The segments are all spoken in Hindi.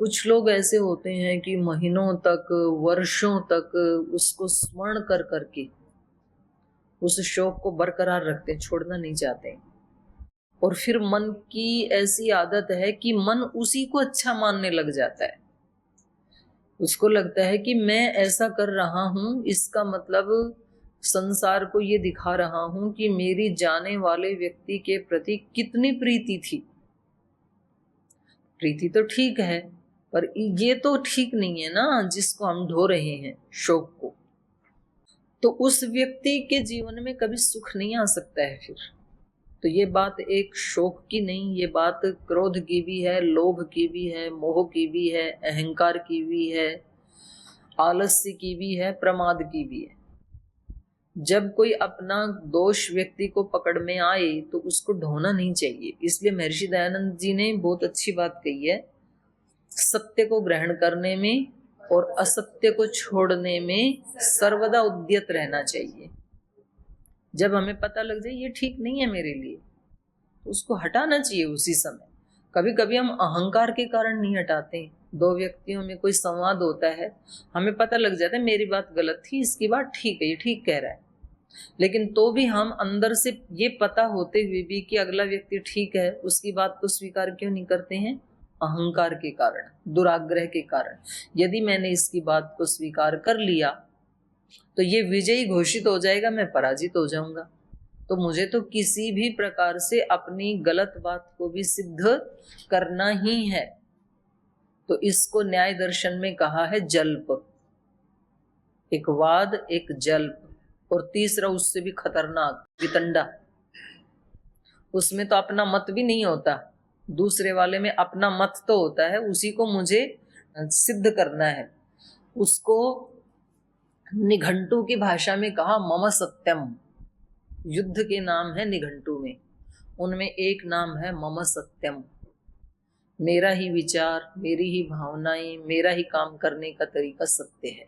कुछ लोग ऐसे होते हैं कि महीनों तक, वर्षों तक उसको स्मरण कर करके उस शौक को बरकरार रखते हैं, छोड़ना नहीं चाहते। और फिर मन की ऐसी आदत है कि मन उसी को अच्छा मानने लग जाता है। उसको लगता है कि मैं ऐसा कर रहा हूं, इसका मतलब संसार को ये दिखा रहा हूं कि मेरी जाने वाले व्यक्ति के प्रति कितनी प्रीति थी। प्रीति तो ठीक है, पर ये तो ठीक नहीं है ना, जिसको हम ढो रहे हैं शोक को। तो उस व्यक्ति के जीवन में कभी सुख नहीं आ सकता है फिर। तो ये बात एक शोक की नहीं, ये बात क्रोध की भी है, लोभ की भी है, मोह की भी है, अहंकार की भी है, आलस्य की भी है, प्रमाद की भी है। जब कोई अपना दोष व्यक्ति को पकड़ में आए तो उसको ढोना नहीं चाहिए। इसलिए महर्षि दयानंद जी ने बहुत अच्छी बात कही है, सत्य को ग्रहण करने में और असत्य को छोड़ने में सर्वदा उद्यत रहना चाहिए। जब हमें पता लग जाए ये ठीक नहीं है मेरे लिए, तो उसको हटाना चाहिए उसी समय। कभी कभी हम अहंकार के कारण नहीं हटाते। दो व्यक्तियों में कोई संवाद होता है, हमें पता लग जाता है मेरी बात गलत थी, इसकी बात ठीक है, ये ठीक कह रहा है, लेकिन तो भी हम अंदर से ये पता होते हुए भी कि अगला व्यक्ति ठीक है, उसकी बात को स्वीकार क्यों नहीं करते हैं? अहंकार के कारण, दुराग्रह के कारण। यदि मैंने इसकी बात को स्वीकार कर लिया तो ये विजयी घोषित हो जाएगा, मैं पराजित हो जाऊंगा। तो मुझे तो किसी भी प्रकार से अपनी गलत बात को भी सिद्ध करना ही है। तो इसको न्याय दर्शन में कहा है जल्प। एक वाद, एक जल्प, और तीसरा उससे भी खतरनाक वितंडा। उसमें तो अपना मत भी नहीं होता, दूसरे वाले में अपना मत तो होता है, उसी को मुझे सिद्ध करना है। उसको निघंटू की भाषा में कहा मम सत्यम। युद्ध के नाम है निघंटू में, उनमें एक नाम है मम सत्यम। मेरा ही विचार, मेरी ही भावनाएं, मेरा ही काम करने का तरीका सत्य है।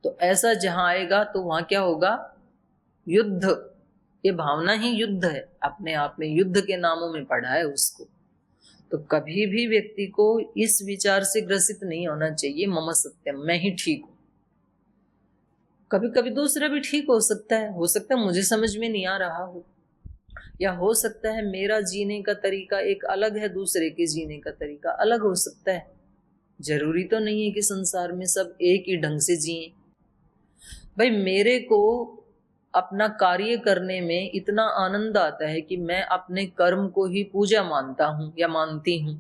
तो ऐसा जहां आएगा तो वहां क्या होगा? युद्ध। ये भावना ही युद्ध है, अपने आप में युद्ध के नामों में पढ़ा है उसको। तो कभी भी व्यक्ति को इस विचार से ग्रसित नहीं होना चाहिए मम सत्यम, मैं ही ठीक हूं। कभी कभी दूसरा भी ठीक हो सकता है, मुझे समझ में नहीं आ रहा हो, या हो सकता है मेरा जीने का तरीका एक अलग है, दूसरे के जीने का तरीका अलग हो सकता है। जरूरी तो नहीं है कि संसार में सब एक ही ढंग से जिए। भाई मेरे को अपना कार्य करने में इतना आनंद आता है कि मैं अपने कर्म को ही पूजा मानता हूं या मानती हूं,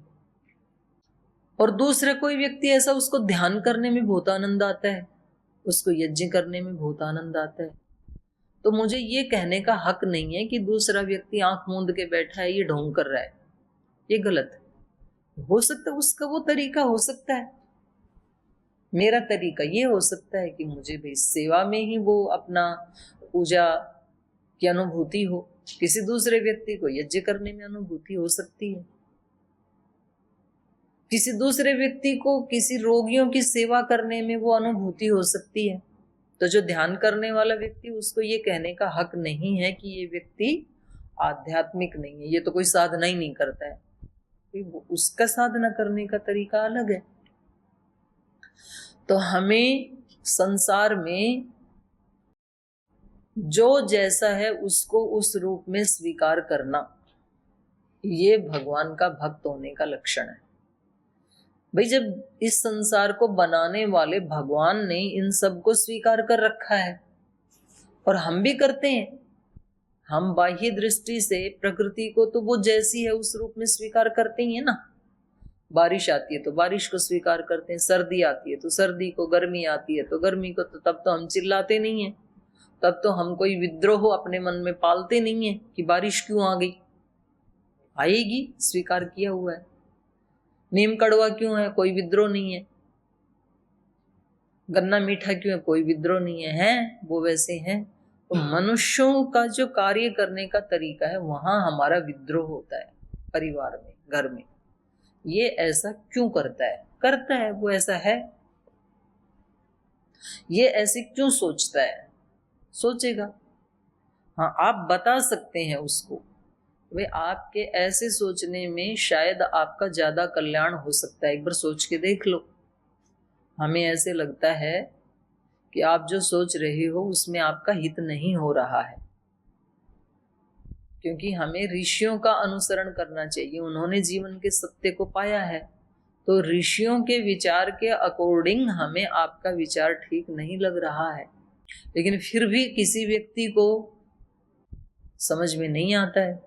और दूसरा कोई व्यक्ति ऐसा, उसको ध्यान करने में बहुत आनंद आता है, उसको यज्ञ करने में बहुत आनंद आता है। तो मुझे ये कहने का हक नहीं है कि दूसरा व्यक्ति आंख मूंद के बैठा है, ये ढोंग कर रहा है, ये गलत है। हो सकता है उसका वो तरीका हो सकता है, मेरा तरीका ये हो सकता है कि मुझे भी सेवा में ही वो अपना पूजा की अनुभूति हो, किसी दूसरे व्यक्ति को यज्ञ करने में अनुभूति हो सकती है, किसी दूसरे व्यक्ति को किसी रोगियों की सेवा करने में वो अनुभूति हो सकती है। तो जो ध्यान करने वाला व्यक्ति, उसको ये कहने का हक नहीं है कि ये व्यक्ति आध्यात्मिक नहीं है, ये तो कोई साधना ही नहीं करता है। उसका साधना करने का तरीका अलग है। तो हमें संसार में जो जैसा है उसको उस रूप में स्वीकार करना, ये भगवान का भक्त होने का लक्षण है। भाई जब इस संसार को बनाने वाले भगवान ने इन सब को स्वीकार कर रखा है, और हम भी करते हैं, हम बाह्य दृष्टि से प्रकृति को तो वो जैसी है उस रूप में स्वीकार करते ही है ना। बारिश आती है तो बारिश को स्वीकार करते हैं, सर्दी आती है तो सर्दी को, गर्मी आती है तो गर्मी को, तो तब तो हम चिल्लाते नहीं है, तब तो हम कोई विद्रोह अपने मन में पालते नहीं है कि बारिश क्यों आ गई। आएगी, स्वीकार किया हुआ है। नीम कड़वा क्यों है? कोई विद्रोह नहीं है। गन्ना मीठा क्यों है? कोई विद्रोह नहीं है, हैं वो वैसे हैं। तो मनुष्यों का जो कार्य करने का तरीका है, वहां हमारा विद्रोह होता है। परिवार में, घर में, ये ऐसा क्यों करता है? करता है, वो ऐसा है। ये ऐसे क्यों सोचता है? सोचेगा। हाँ, आप बता सकते हैं उसको, भाई आपके ऐसे सोचने में शायद आपका ज्यादा कल्याण हो सकता है। एक बार सोच के देख लो। हमें ऐसे लगता है कि आप जो सोच रहे हो उसमें आपका हित नहीं हो रहा है, क्योंकि हमें ऋषियों का अनुसरण करना चाहिए। उन्होंने जीवन के सत्य को पाया है, तो ऋषियों के विचार के अकॉर्डिंग हमें आपका विचार ठीक नहीं लग रहा है, लेकिन फिर भी किसी व्यक्ति को समझ में नहीं आता है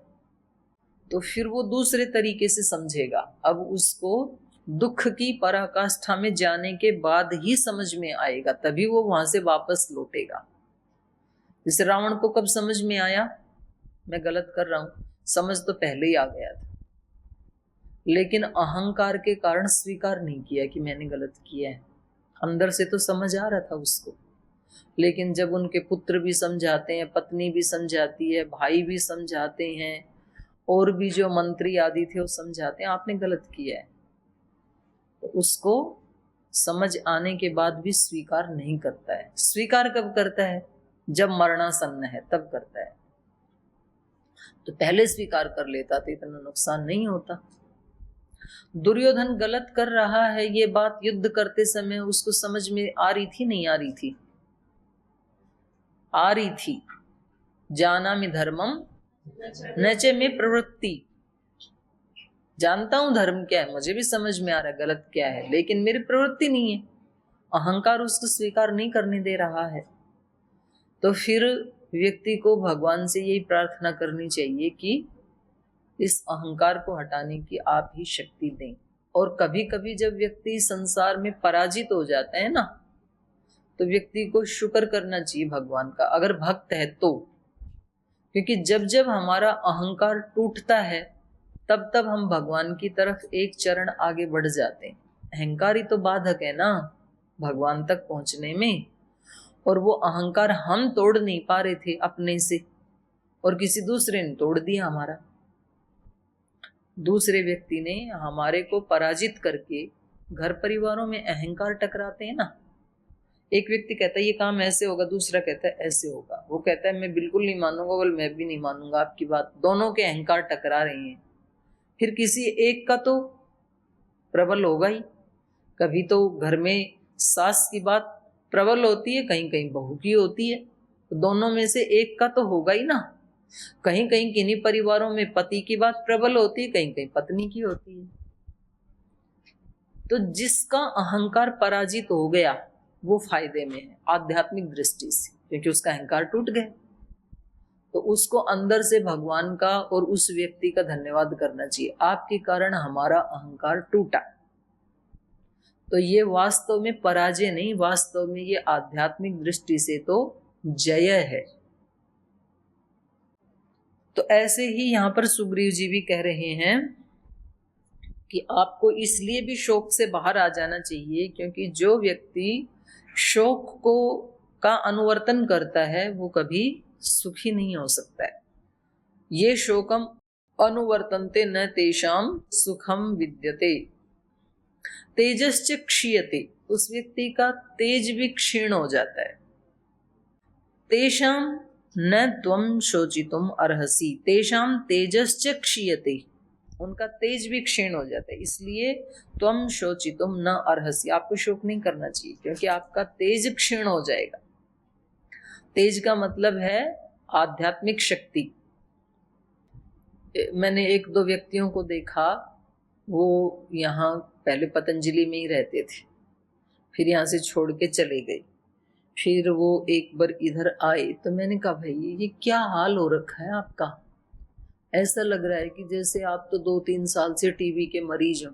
तो फिर वो दूसरे तरीके से समझेगा। अब उसको दुख की पराकाष्ठा में जाने के बाद ही समझ में आएगा, तभी वो वहां से वापस लौटेगा। जैसे रावण को कब समझ में आया मैं गलत कर रहा हूं, समझ तो पहले ही आ गया था, लेकिन अहंकार के कारण स्वीकार नहीं किया कि मैंने गलत किया है। अंदर से तो समझ आ रहा था उसको, लेकिन जब उनके पुत्र भी समझाते हैं, पत्नी भी समझाती है, भाई भी समझाते हैं, और भी जो मंत्री आदि थे वो समझाते हैं आपने गलत किया है, तो उसको समझ आने के बाद भी स्वीकार नहीं करता है। स्वीकार कब करता है? जब मरणासन्न है तब करता है। तो पहले स्वीकार कर लेता तो इतना नुकसान नहीं होता। दुर्योधन गलत कर रहा है ये बात युद्ध करते समय उसको समझ में आ रही थी नहीं आ रही थी? आ रही थी। जानामि धर्मम नचे में प्रवृत्ति, जानता हूं धर्म क्या है, मुझे भी समझ में आ रहा है गलत क्या है, लेकिन मेरी प्रवृत्ति नहीं है। अहंकार उसको स्वीकार नहीं करने दे रहा है। तो फिर व्यक्ति को भगवान से यही प्रार्थना करनी चाहिए कि इस अहंकार को हटाने की आप ही शक्ति दें। और कभी कभी जब व्यक्ति संसार में पराजित हो जाता है ना, तो व्यक्ति को शुक्र करना चाहिए भगवान का, अगर भक्त है तो। क्योंकि जब जब हमारा अहंकार टूटता है तब तब हम भगवान की तरफ एक चरण आगे बढ़ जाते हैं। अहंकार ही तो बाधक है ना भगवान तक पहुंचने में, और वो अहंकार हम तोड़ नहीं पा रहे थे अपने से, और किसी दूसरे ने तोड़ दिया हमारा। दूसरे व्यक्ति ने हमारे को पराजित करके, घर परिवारों में अहंकार टकराते हैं ना, एक व्यक्ति कहता है ये काम ऐसे होगा, दूसरा कहता है ऐसे होगा, वो कहता है मैं बिल्कुल नहीं मानूंगा, बोल मैं भी नहीं मानूंगा आपकी बात। दोनों के अहंकार टकरा रहे हैं, फिर किसी एक का तो प्रबल होगा ही। कभी तो घर में सास की बात प्रबल होती है, कहीं कहीं बहू की होती है, तो दोनों में से एक का तो होगा ही ना। कहीं कहीं किन्हीं परिवारों में पति की बात प्रबल होती है, कहीं कहीं पत्नी की होती है। तो जिसका अहंकार पराजित हो गया वो फायदे में है आध्यात्मिक दृष्टि से, क्योंकि उसका अहंकार टूट गया। तो उसको अंदर से भगवान का और उस व्यक्ति का धन्यवाद करना चाहिए, आपके कारण हमारा अहंकार टूटा। तो ये वास्तव में पराजय नहीं, वास्तव में ये आध्यात्मिक दृष्टि से तो जय है। तो ऐसे ही यहाँ पर सुग्रीव जी भी कह रहे हैं कि आपको इसलिए भी शोक से बाहर आ जाना चाहिए, क्योंकि जो व्यक्ति शोक को का अनुवर्तन करता है वो कभी सुखी नहीं हो सकता है। ये शोकम अनुवर्तन्ते न तेषाम सुखम विद्यते तेजश्च क्षीयते, उस व्यक्ति का तेज भी क्षीण हो जाता है। तेषाम न त्वम शोचितुम अर्हसि, तेषाम तेजश्च क्षीयते, उनका तेज भी क्षीण हो जाता है। इसलिए त्वम शोचितुम न अर्हसि, आपको शोक नहीं करना चाहिए, क्योंकि आपका तेज क्षीण हो जाएगा। तेज का मतलब है आध्यात्मिक शक्ति। मैंने एक दो व्यक्तियों को देखा, वो यहाँ पहले पतंजलि में ही रहते थे, फिर यहाँ से छोड़ के चले गए। फिर वो एक बार इधर आए तो मैंने कहा भाई ये क्या हाल हो रखा है आपका, ऐसा लग रहा है कि जैसे आप तो 2-3 साल से टीबी के मरीज हो,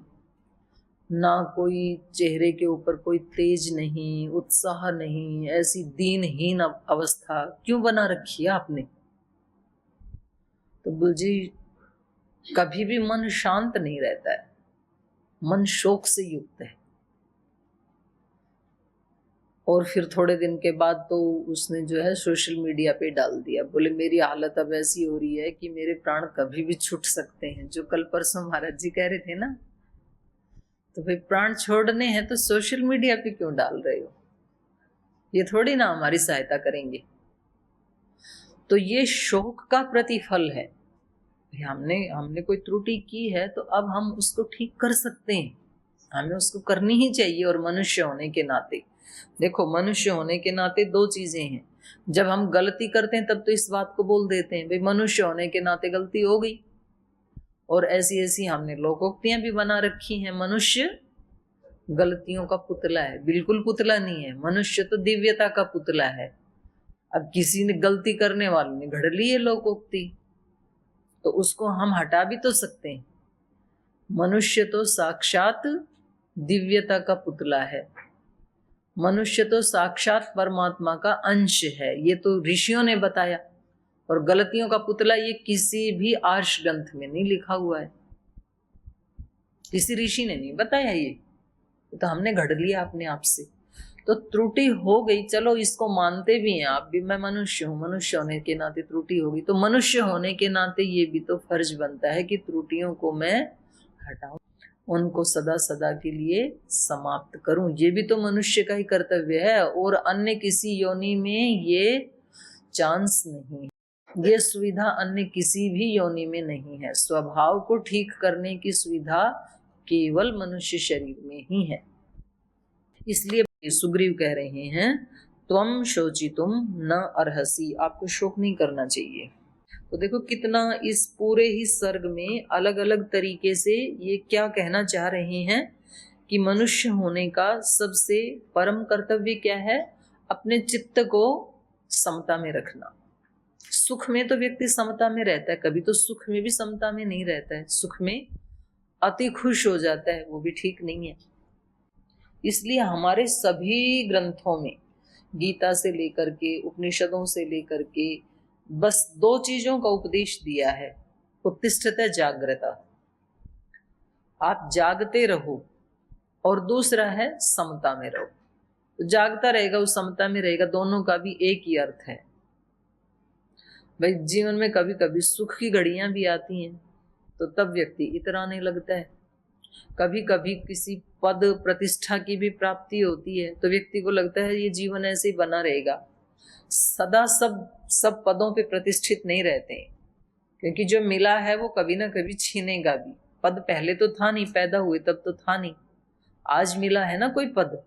ना कोई चेहरे के ऊपर कोई तेज नहीं, उत्साह नहीं, ऐसी दीनहीन अवस्था क्यों बना रखी है आपने। तो बुलजी कभी भी मन शांत नहीं रहता है, मन शोक से युक्त है। और फिर थोड़े दिन के बाद तो उसने जो है सोशल मीडिया पे डाल दिया, बोले मेरी हालत अब ऐसी हो रही है कि मेरे प्राण कभी भी छूट सकते हैं। जो कल परसों महाराज जी कह रहे थे ना, तो भाई प्राण छोड़ने हैं तो सोशल मीडिया पे क्यों डाल रहे हो, ये थोड़ी ना हमारी सहायता करेंगे। तो ये शोक का प्रतिफल है। हमने कोई त्रुटि की है तो अब हम उसको ठीक कर सकते हैं, हमें उसको करनी ही चाहिए। और मनुष्य होने के नाते देखो, मनुष्य होने के नाते दो चीजें हैं। जब हम गलती करते हैं तब तो इस बात को बोल देते हैं भाई मनुष्य होने के नाते गलती हो गई, और ऐसी ऐसी हमने लोकोक्तियां भी बना रखी हैं। मनुष्य गलतियों का पुतला है, बिल्कुल पुतला नहीं है, मनुष्य तो दिव्यता का पुतला है। अब किसी ने गलती करने वाले ने घड़ ली है लोकोक्ति, तो उसको हम हटा भी तो सकते हैं। मनुष्य तो साक्षात दिव्यता का पुतला है, मनुष्य तो साक्षात परमात्मा का अंश है, ये तो ऋषियों ने बताया। और गलतियों का पुतला ये किसी भी आर्ष ग्रंथ में नहीं लिखा हुआ है, किसी ऋषि ने नहीं बताया, ये तो हमने घड़ लिया अपने आप से। तो त्रुटि हो गई, चलो इसको मानते भी हैं आप भी, मैं मनुष्य हूं, मनुष्य होने के नाते त्रुटि होगी, तो मनुष्य होने के नाते ये भी तो फर्ज बनता है कि त्रुटियों को मैं हटाऊं, उनको सदा सदा के लिए समाप्त करूं। ये भी तो मनुष्य का ही कर्तव्य है, और अन्य किसी योनि में ये चांस नहीं, ये सुविधा अन्य किसी भी योनि में नहीं है। स्वभाव को ठीक करने की सुविधा केवल मनुष्य शरीर में ही है। इसलिए सुग्रीव कह रहे हैं त्वम शोचितुम न अर्हसि, आपको शोक नहीं करना चाहिए। तो देखो कितना इस पूरे ही सर्ग में अलग अलग तरीके से ये क्या कहना चाह रहे हैं कि मनुष्य होने का सबसे परम कर्तव्य क्या है, अपने चित्त को समता में रखना। सुख में तो व्यक्ति समता में रहता है, कभी तो सुख में भी समता में नहीं रहता है, सुख में अति खुश हो जाता है, वो भी ठीक नहीं है। इसलिए हमारे सभी ग्रंथों में, गीता से लेकर के उपनिषदों से लेकर के, बस दो चीजों का उपदेश दिया है, उत्तिष्ठते जागृता, आप जागते रहो, और दूसरा है समता में रहो। तो जागता रहेगा वो समता में रहेगा, दोनों का भी एक ही अर्थ है। भाई जीवन में कभी कभी सुख की घड़ियां भी आती हैं, तो तब व्यक्ति इतराने लगता है। कभी कभी किसी पद प्रतिष्ठा की भी प्राप्ति होती है, तो व्यक्ति को लगता है ये जीवन ऐसे ही बना रहेगा। सदा सब पदों पे प्रतिष्ठित नहीं रहते हैं, क्योंकि जो मिला है वो कभी ना कभी छीनेगा भी। पद पहले तो था नहीं, पैदा हुए तब तो था नहीं, आज मिला है ना कोई पद,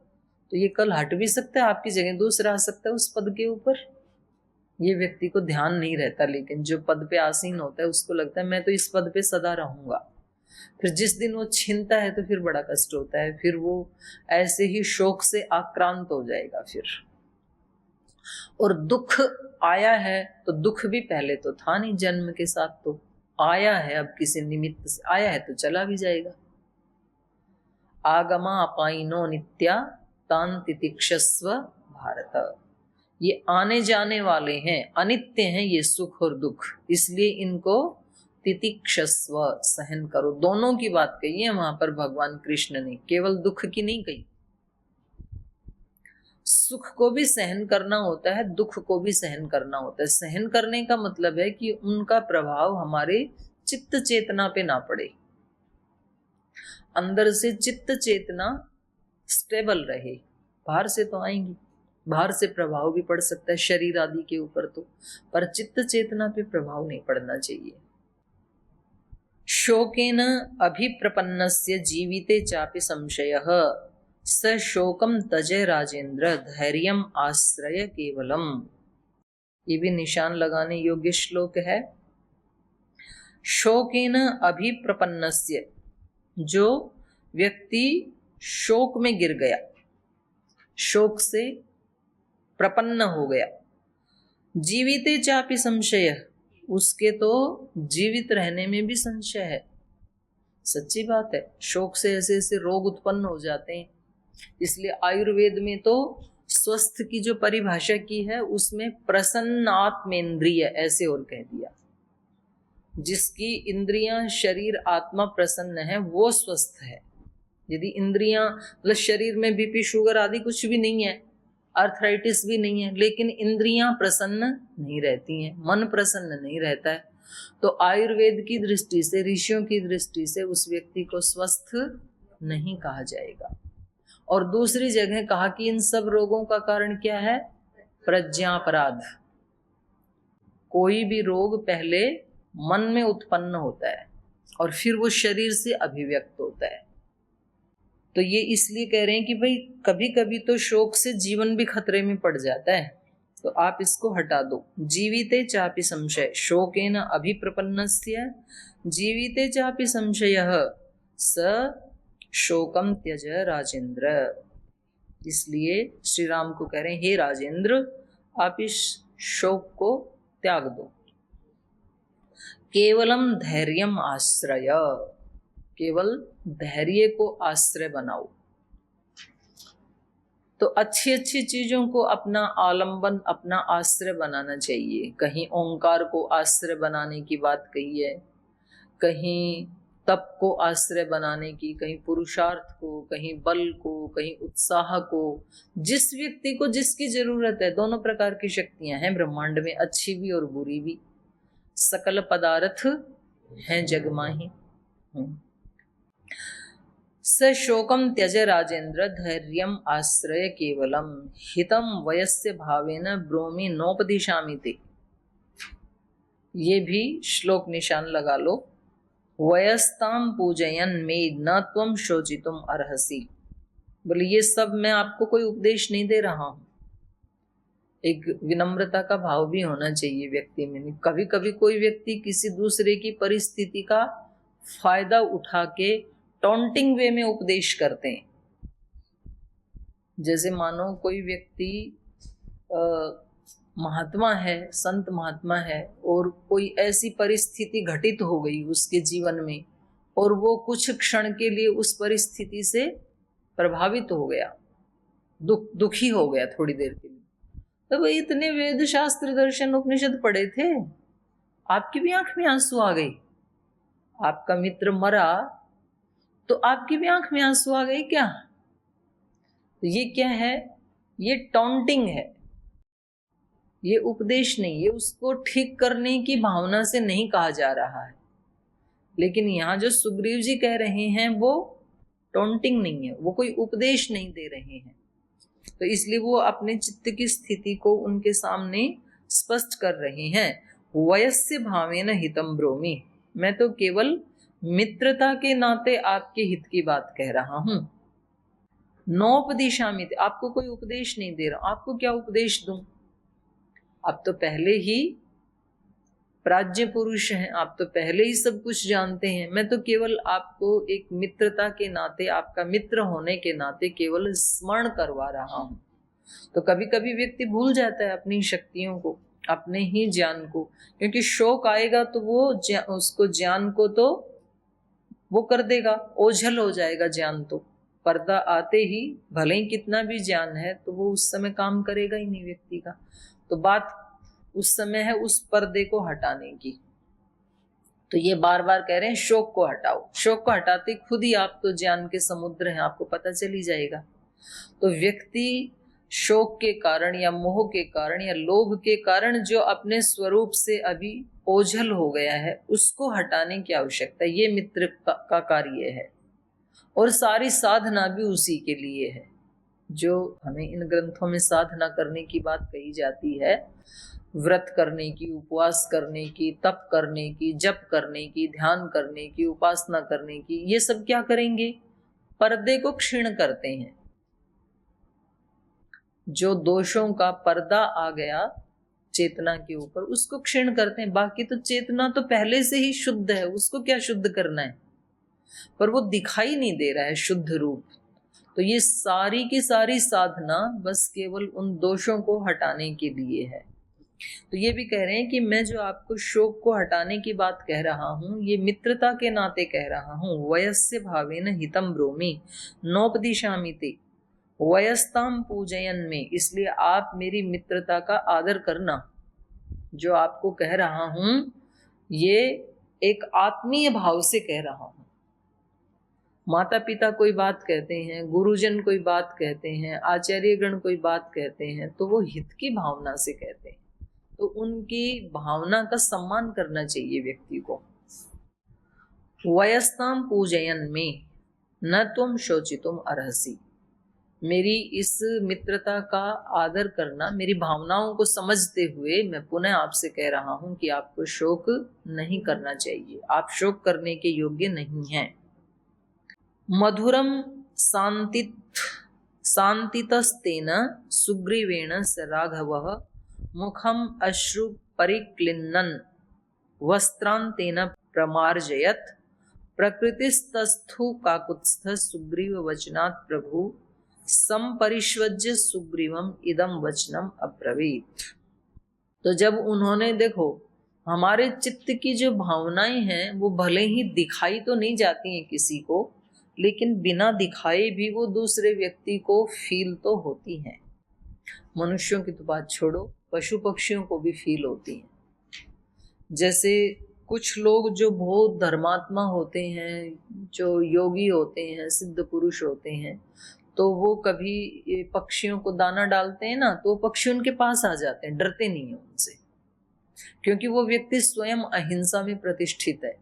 तो ये कल हट भी सकता है, आपकी जगह दूसरा आ सकता है उस पद के ऊपर। ये व्यक्ति को ध्यान नहीं रहता, लेकिन जो पद पे आसीन होता है उसको लगता है मैं तो इस पद पे सदा रहूंगा। फिर जिस दिन वो छीनता है तो फिर बड़ा कष्ट होता है, फिर वो ऐसे ही शोक से आक्रांत हो जाएगा फिर। और दुख आया है तो दुख भी पहले तो था नहीं, जन्म के साथ तो आया है, अब किसी निमित्त से आया है तो चला भी जाएगा। आगमा अपाइनो नित्या तान तितिक्षस्व भारत, ये आने जाने वाले हैं, अनित्य हैं ये सुख और दुख, इसलिए इनको तितिक्षस्व, सहन करो। दोनों की बात कही है वहां पर भगवान कृष्ण ने, केवल दुख की नहीं कही। सुख को भी सहन करना होता है, दुख को भी सहन करना होता है। सहन करने का मतलब है कि उनका प्रभाव हमारे चित्त चेतना पे ना पड़े, अंदर से चित्त चेतना स्टेबल रहे। बाहर से तो आएंगी, बाहर से प्रभाव भी पड़ सकता है शरीर आदि के ऊपर तो, पर चित्त चेतना पे प्रभाव नहीं पड़ना चाहिए। शोकेन अभिप्रपन्नस्य जीविते चापि संशयः स शोकम तजय राजेंद्र धैर्यम आश्रय केवलम। ये भी निशान लगाने योग्य श्लोक है। शोकेन अभिप्रपन्नस्य, जो व्यक्ति शोक में गिर गया, शोक से प्रपन्न हो गया, जीविते चापि संशय, उसके तो जीवित रहने में भी संशय है। सच्ची बात है, शोक से ऐसे ऐसे रोग उत्पन्न हो जाते हैं। इसलिए आयुर्वेद में तो स्वस्थ की जो परिभाषा की है उसमें प्रसन्न आत्मेंद्रिय ऐसे और कह दिया, जिसकी इंद्रियां शरीर आत्मा प्रसन्न है वो स्वस्थ है। यदि इंद्रियां मतलब शरीर में बीपी शुगर आदि कुछ भी नहीं है, आर्थराइटिस भी नहीं है, लेकिन इंद्रियां प्रसन्न नहीं रहती हैं, मन प्रसन्न नहीं रहता है, तो आयुर्वेद की दृष्टि से, ऋषियों की दृष्टि से उस व्यक्ति को स्वस्थ नहीं कहा जाएगा। और दूसरी जगह कहा कि इन सब रोगों का कारण क्या है, प्रज्ञापराध। कोई भी रोग पहले मन में उत्पन्न होता है और फिर वो शरीर से अभिव्यक्त होता है। तो ये इसलिए कह रहे हैं कि भाई कभी कभी तो शोक से जीवन भी खतरे में पड़ जाता है, तो आप इसको हटा दो। जीविते चापि संशय शोकेन अभिप्रपन्नस्य जीविते चापि संशयः स शोकम त्यज राजेंद्र। इसलिए श्री राम को कह रहे हैं, हे राजेंद्र आप इस शोक को त्याग दो। केवलम धैर्यम आश्रय, केवल धैर्य को आश्रय बनाओ। तो अच्छी अच्छी चीजों को अपना आलंबन, अपना आश्रय बनाना चाहिए। कहीं ओंकार को आश्रय बनाने की बात कही है, कहीं तप को आश्रय बनाने की, कहीं पुरुषार्थ को, कहीं बल को, कहीं उत्साह को। जिस व्यक्ति को जिसकी जरूरत है, दोनों प्रकार की शक्तियां हैं ब्रह्मांड में, अच्छी भी और बुरी भी। सकल पदार्थ हैं जग माही। स शोकम त्यज राजेंद्र धैर्यम आश्रय केवलम हितम वयस्य भावेन ब्रोमि नोपदिशामि ते। ये भी श्लोक निशान लगा लो। वयस्ताम पूजयन में न त्वम शोचितुम अर्हसि। बोले ये सब मैं आपको कोई उपदेश नहीं दे रहा हूं। एक विनम्रता का भाव भी होना चाहिए व्यक्ति में। कभी कभी कोई व्यक्ति किसी दूसरे की परिस्थिति का फायदा उठा के टॉन्टिंग वे में उपदेश करते हैं। जैसे मानो कोई व्यक्ति महात्मा है, संत महात्मा है, और कोई ऐसी परिस्थिति घटित हो गई उसके जीवन में और वो कुछ क्षण के लिए उस परिस्थिति से प्रभावित हो गया, दुखी हो गया थोड़ी देर के लिए। तो भाई इतने वेद शास्त्र दर्शन उपनिषद पढ़े थे, आपकी भी आंख में आंसू आ गई। आपका मित्र मरा तो आपकी भी आंख में आंसू आ गई क्या? तो ये क्या है? ये टॉन्टिंग है, ये उपदेश नहीं, ये उसको ठीक करने की भावना से नहीं कहा जा रहा है। लेकिन यहाँ जो सुग्रीव जी कह रहे हैं वो टॉन्टिंग नहीं है, वो कोई उपदेश नहीं दे रहे हैं। तो इसलिए वो अपने चित्त की स्थिति को उनके सामने स्पष्ट कर रहे हैं। वयस्य भावेन हितम ब्रोमि, मैं तो केवल मित्रता के नाते आपके हित की बात कह रहा हूं। नोपदिशामि, आपको कोई उपदेश नहीं दे रहा। आपको क्या उपदेश दूं? आप तो पहले ही प्राज्ञ पुरुष हैं, आप तो पहले ही सब कुछ जानते हैं। मैं तो केवल आपको एक मित्रता के नाते, आपका मित्र होने के नाते केवल स्मरण करवा रहा हूं। तो कभी कभी व्यक्ति भूल जाता है अपनी शक्तियों को, अपने ही ज्ञान को, क्योंकि शोक आएगा तो वो उसको ज्ञान को तो वो कर देगा, ओझल हो जाएगा ज्ञान। तो पर्दा आते ही भले ही कितना भी ज्ञान है तो वो उस समय काम करेगा ही नहीं व्यक्ति का। तो बात उस समय है उस पर्दे को हटाने की। तो ये बार बार कह रहे हैं शोक को हटाओ। शोक को हटाते खुद ही आप तो ज्ञान के समुद्र हैं, आपको पता चल ही जाएगा। तो व्यक्ति शोक के कारण या मोह के कारण या लोभ के कारण जो अपने स्वरूप से अभी ओझल हो गया है, उसको हटाने की आवश्यकता है। ये मित्र का कार्य है और सारी साधना भी उसी के लिए है। जो हमें इन ग्रंथों में साधना करने की बात कही जाती है, व्रत करने की, उपवास करने की, तप करने की, जप करने की, ध्यान करने की, उपासना करने की, ये सब क्या करेंगे? पर्दे को क्षीण करते हैं। जो दोषों का पर्दा आ गया चेतना के ऊपर, उसको क्षीण करते हैं। बाकी तो चेतना तो पहले से ही शुद्ध है, उसको क्या शुद्ध करना है? पर वो दिखाई नहीं दे रहा है शुद्ध रूप। तो ये सारी की सारी साधना बस केवल उन दोषों को हटाने के लिए है। तो ये भी कह रहे हैं कि मैं जो आपको शोक को हटाने की बात कह रहा हूं, ये मित्रता के नाते कह रहा हूं। वयस्य भावेन हितम ब्रोमि नोपदिशामि ते वयस्ताम पूजयन में, इसलिए आप मेरी मित्रता का आदर करना। जो आपको कह रहा हूं ये एक आत्मीय भाव से कह रहा हूं। माता पिता कोई बात कहते हैं, गुरुजन कोई बात कहते हैं, आचार्यगण कोई बात कहते हैं, तो वो हित की भावना से कहते हैं। तो उनकी भावना का सम्मान करना चाहिए व्यक्ति को। वयस्ताम पूजयन में न तुम शोचितुम अर्हसि, मेरी इस मित्रता का आदर करना, मेरी भावनाओं को समझते हुए मैं पुनः आपसे कह रहा हूं कि आपको शोक नहीं करना चाहिए, आप शोक करने के योग्य नहीं हैं। मधुरम शांतितस्तेन सुग्रीवेण स राघवः मुखम अश्रु परिक्लिन्नन् वस्त्रांतेन प्रमार्जयत् प्रकृतिस्तस्थु काकुत्स्थ सुग्रीव वचनात् प्रभु संपरिष्वज्य सुग्रीवम इदम वचनम अब्रवीत। तो जब उन्होंने, देखो, हमारे चित्त की जो भावनाएं हैं वो भले ही दिखाई तो नहीं जाती हैं किसी को, लेकिन बिना दिखाए भी वो दूसरे व्यक्ति को फील तो होती हैं। मनुष्यों की तो बात छोड़ो, पशु पक्षियों को भी फील होती हैं। जैसे कुछ लोग जो बहुत धर्मात्मा होते हैं, जो योगी होते हैं, सिद्ध पुरुष होते हैं, तो वो कभी पक्षियों को दाना डालते हैं ना, तो पक्षी उनके पास आ जाते हैं, डरते नहीं है उनसे, क्योंकि वो व्यक्ति स्वयं अहिंसा में प्रतिष्ठित है।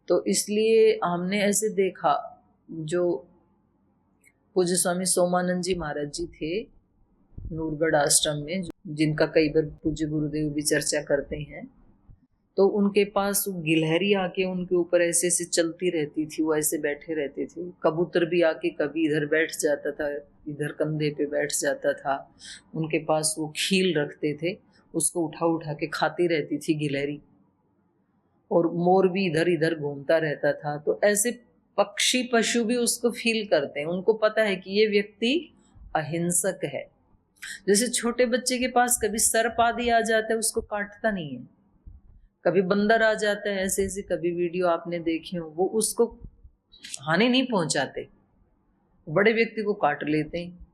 तो इसलिए हमने ऐसे देखा, जो पूज्य स्वामी सोमानंद जी महाराज जी थे नूरगढ़ आश्रम में, जिनका कई बार पूज्य गुरुदेव भी चर्चा करते हैं, तो उनके पास गिलहरी आके उनके ऊपर ऐसे ऐसे चलती रहती थी, वो ऐसे बैठे रहते थे। कबूतर भी आके कभी इधर बैठ जाता था, इधर कंधे पे बैठ जाता था। उनके पास वो खील रखते थे, उसको उठा उठा के खाती रहती थी गिलहरी, और मोर भी इधर इधर घूमता रहता था। तो ऐसे पक्षी पशु भी उसको फील करते हैं, उनको पता है कि ये व्यक्ति अहिंसक है। जैसे छोटे बच्चे के पास कभी सर्प आदि आ जाता है, उसको काटता नहीं है, कभी बंदर आ जाता है, ऐसे ऐसे कभी वीडियो आपने देखे हो, वो उसको हानि नहीं पहुंचाते, बड़े व्यक्ति को काट लेते हैं,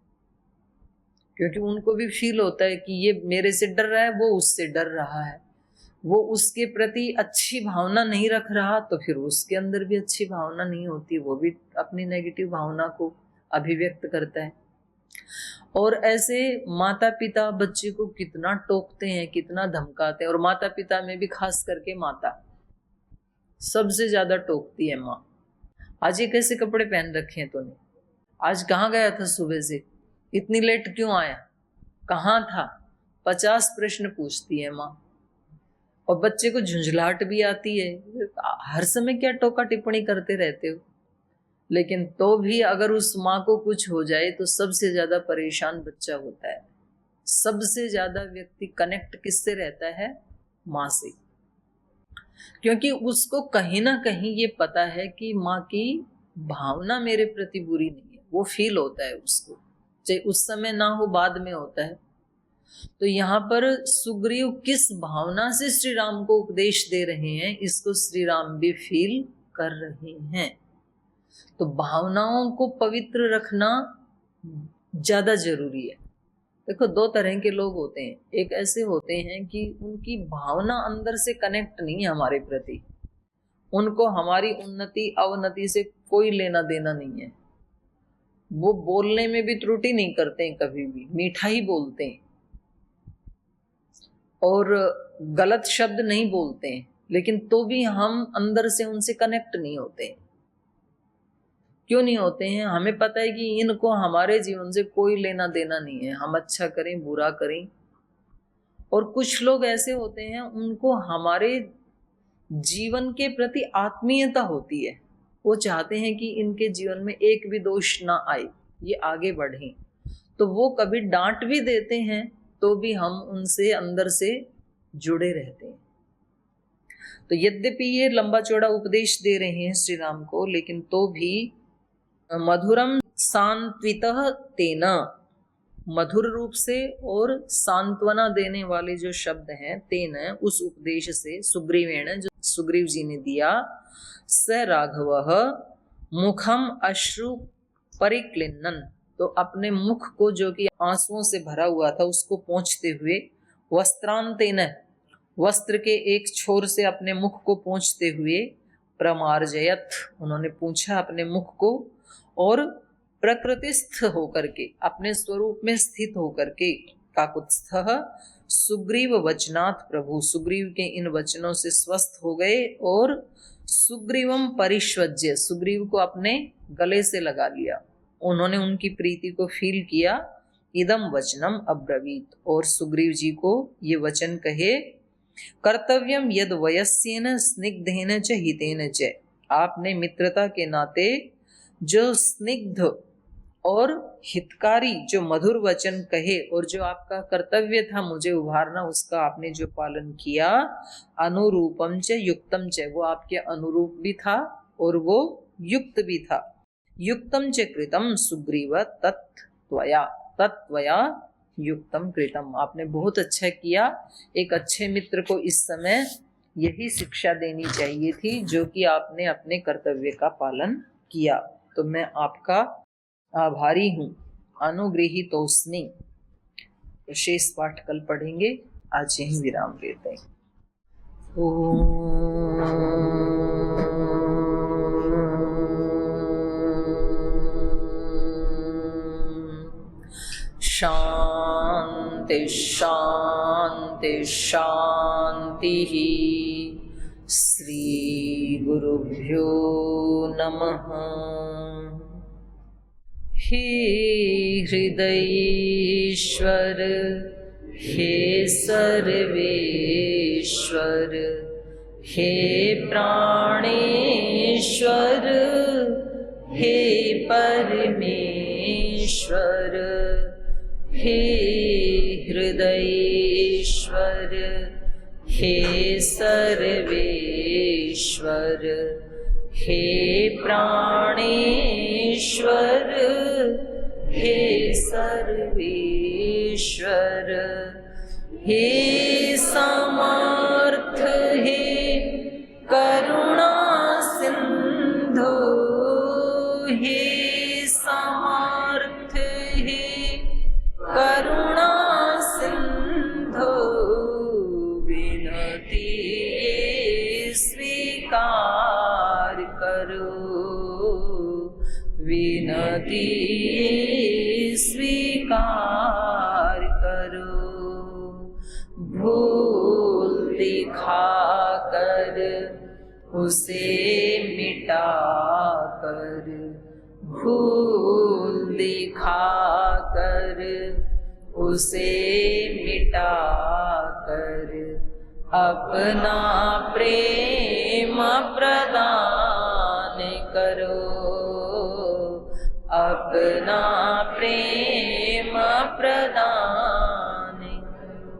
क्योंकि उनको भी फील होता है कि ये मेरे से डर रहा है, वो उससे डर रहा है, वो उसके प्रति अच्छी भावना नहीं रख रहा, तो फिर उसके अंदर भी अच्छी भावना नहीं होती, वो भी अपनी नेगेटिव भावना को अभिव्यक्त करता है। और ऐसे माता पिता बच्चे को कितना टोकते हैं, कितना धमकाते हैं, और माता पिता में भी खास करके माता सबसे ज्यादा टोकती है। माँ, आज ये कैसे कपड़े पहन रखे हैं तूने, आज कहाँ गया था सुबह से, इतनी लेट क्यों आया, कहाँ था, 50 प्रश्न पूछती है माँ। और बच्चे को झुंझलाहट भी आती है, हर समय क्या टोका टिप्पणी करते रहते हो। लेकिन तो भी अगर उस माँ को कुछ हो जाए तो सबसे ज्यादा परेशान बच्चा होता है। सबसे ज्यादा व्यक्ति कनेक्ट किससे रहता है, माँ से, क्योंकि उसको कहीं ना कहीं ये पता है कि माँ की भावना मेरे प्रति बुरी नहीं है, वो फील होता है उसको, चाहे उस समय ना हो, बाद में होता है। तो यहाँ पर सुग्रीव किस भावना से श्री राम को उपदेश दे रहे हैं, इसको श्री राम भी फील कर रहे हैं। तो भावनाओं को पवित्र रखना ज्यादा जरूरी है। देखो, दो तरह के लोग होते हैं, एक ऐसे होते हैं कि उनकी भावना अंदर से कनेक्ट नहीं है हमारे प्रति, उनको हमारी उन्नति अवनति से कोई लेना देना नहीं है, वो बोलने में भी त्रुटि नहीं करते हैं, कभी भी मीठा ही बोलते हैं और गलत शब्द नहीं बोलते हैं, लेकिन तो भी हम अंदर से उनसे कनेक्ट नहीं होते हैं। क्यों नहीं होते हैं, हमें पता है कि इनको हमारे जीवन से कोई लेना देना नहीं है, हम अच्छा करें बुरा करें। और कुछ लोग ऐसे होते हैं, उनको हमारे जीवन के प्रति आत्मीयता होती है, वो चाहते हैं कि इनके जीवन में एक भी दोष ना आए, ये आगे बढ़ें, तो वो कभी डांट भी देते हैं तो भी हम उनसे अंदर से जुड़े रहते हैं। तो यद्यपि ये लंबा चौड़ा उपदेश दे रहे हैं श्री राम को, लेकिन तो भी मधुरम सांत्वितः तेना, मधुर रूप से और सांत्वना देने वाले जो शब्द हैं, तेना उस उपदेश से, सुग्रीवेण जो सुग्रीव जी ने दिया, स राघवः मुखम अश्रु परिक्लिन्नन्, तो अपने मुख को जो कि आंसुओं से भरा हुआ था उसको पोंछते हुए, वस्त्रांतेन, वस्त्र के एक छोर से अपने मुख को पोंछते हुए, प्रमार्जयत, उन्होंने पूछा अपने मुख को, और प्रकृतिस्थ होकर के, अपने स्वरूप में स्थित होकर के, काकुत्स्थः सुग्रीव वचनात् प्रभु, सुग्रीव के इन वचनों से स्वस्थ हो गए, और सुग्रीवम परिष्वज्य, सुग्रीव को अपने गले से लगा लिया। उन्होंने उनकी प्रीति को फील किया। इदम वचनम अब्रवीत, और सुग्रीव जी को ये वचन कहे, कर्तव्यम यद वयस्येन स्निग्धेन च हितेन च, आपने मित्रता के नाते जो स्निग्ध और हितकारी जो मधुर वचन कहे और जो आपका कर्तव्य था मुझे उभारना, उसका आपने जो पालन किया, अनुरूपम च युक्तम च, वो आपके अनुरूप भी था और वो युक्त भी था। युक्तम च कृतम सुग्रीव तत्त्वया, तत्त्वया युक्तम कृतम, आपने बहुत अच्छा किया। एक अच्छे मित्र को इस समय यही शिक्षा देनी चाहिए थी जो कि आपने अपने कर्तव्य का पालन किया, तो मैं आपका आभारी हूँ। अनुगृहीतोस्मि। तो शेष पाठ कल पढ़ेंगे, आज यहीं विराम लेते हैं। शांति शांति शांति। श्री गुरुभ्यो नमः। हे हृदयेश्वर, हे सर्वेश्वर, हे प्राणेश्वर, हे परमेश्वर, हे हृदयेश्वर, हे सर्वेश्वर, हे प्राणेश्वर, हे सर्वेश्वर, हे समर्थ, हे करुणा सिंधु, हे समर्थ, हे करुणा सिंधु, विनती स्वीकार करो, विनती स्वीकार करो। भूल दिखाकर उसे मिटा कर, भूल दिखाकर उसे मिटा कर, अपना प्रेम प्रदान करो, अपना प्रेम प्रदान करो।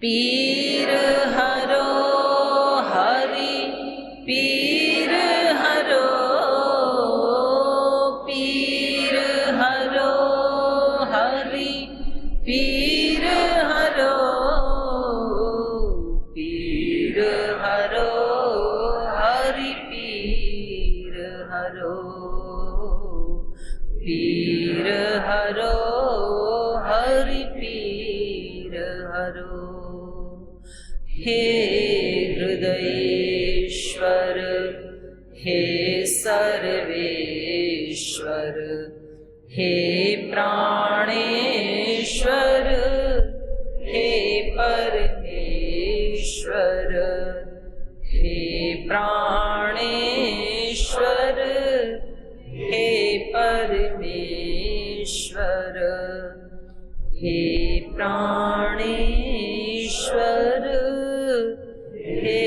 पीर हरो हरि, पीर हरो, पीर हरो हरि, पीर हरो, पीर हरो हरि, पीर हरो, पीर हरो हरि, पीर हरो। हे हृदयेश्वर, हे सर्वेश्वर, हे प्राणेश्वर, हे परमेश्वर, हे प्राणेश्वर, हे परमेश्वर, हे प्राणेश्वर, हे